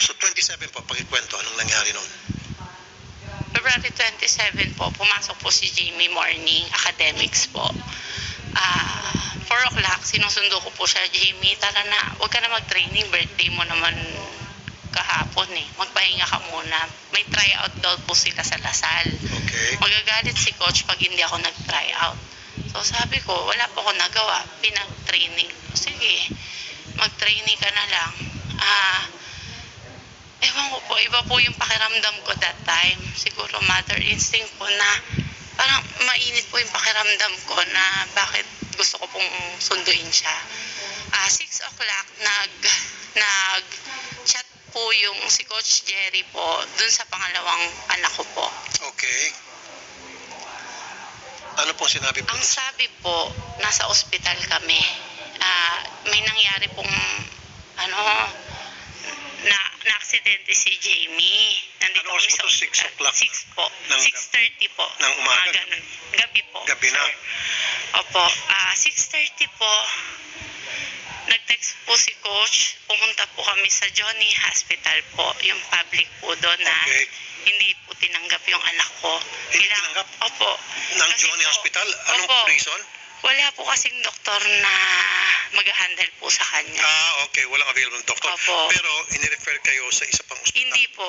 So 27 po, pakikwento, anong nangyari noon? February 27 po, pumasok po si Jamie morning, academics po. 4 o'clock, sinusundo ko po siya, Jamie, tara na, huwag ka na mag-training, birthday mo naman kahapon eh. Magpahinga ka muna. May tryout daw po sila sa Lasal. Okay. Magagalit si coach pag hindi ako nag-tryout. So sabi ko, wala po ako nagawa, pinag-training. Sige, mag-training ka na lang. Ewan ko po, iba po yung pakiramdam ko that time. Siguro mother instinct po na parang mainit po yung pakiramdam ko na bakit gusto ko pong sunduin siya. 6 o'clock, nag-chat po yung si Coach Jerry po dun sa pangalawang anak ko po. Okay. Ano pong sinabi po? Ang sabi po, nasa ospital kami. May nangyari pong na-aksidente si Jamie. Nandito Ano oras po to? 6 o'clock? 6 po. Ng 6:30 po. ng umaga? Ganun. Gabi po. Gabi na? Sir. Opo. 6:30 po. Nag-text po si Coach. Pumunta po kami sa Johnny Hospital po. Yung public po doon na Okay. hindi po tinanggap yung anak ko. Hindi tinanggap? Opo. Ng Kasi Johnny po, Hospital? Anong opo. reason? Wala po kasing doktor na mag-handle po sa kanya. Okay. Walang available doktor. Opo. Pero inirefer kayo sa isa pang ospital? Hindi po.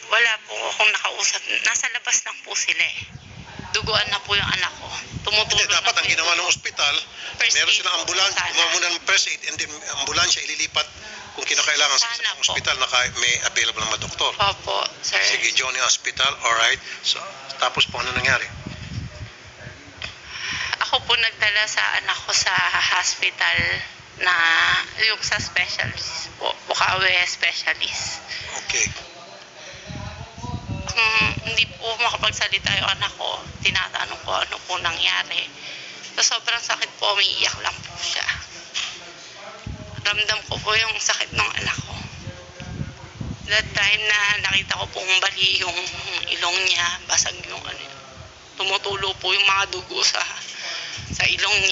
Wala po akong nakausap. Nasa labas lang po sila eh. Duguan na po yung anak ko. Tumutulog Hindi, dapat na po ang yung ginawa ng dugo. ospital, First meron aid silang po, ambulansya, sana. gumawa muna ng first aid, and then ambulansya ililipat kung kinakailangan sa Sana isang po. ospital na may available na mga doktor. Opo, sir. Sige, Johnny Hospital, alright. So, tapos po ano nangyari? Ako po nagdala sa anak ko sa hospital na yung sa specialist po. Bukawi specialist. Okay. Hindi po makapagsalita yung anak ko. Tinatanong ko ano po nangyari. So, sobrang sakit po. Umiiyak lang po siya. Ramdam ko po yung sakit ng anak ko. That time na nakita ko pong bali yung ilong niya, basag yung tumutulo po yung mga dugo sa ilong niya.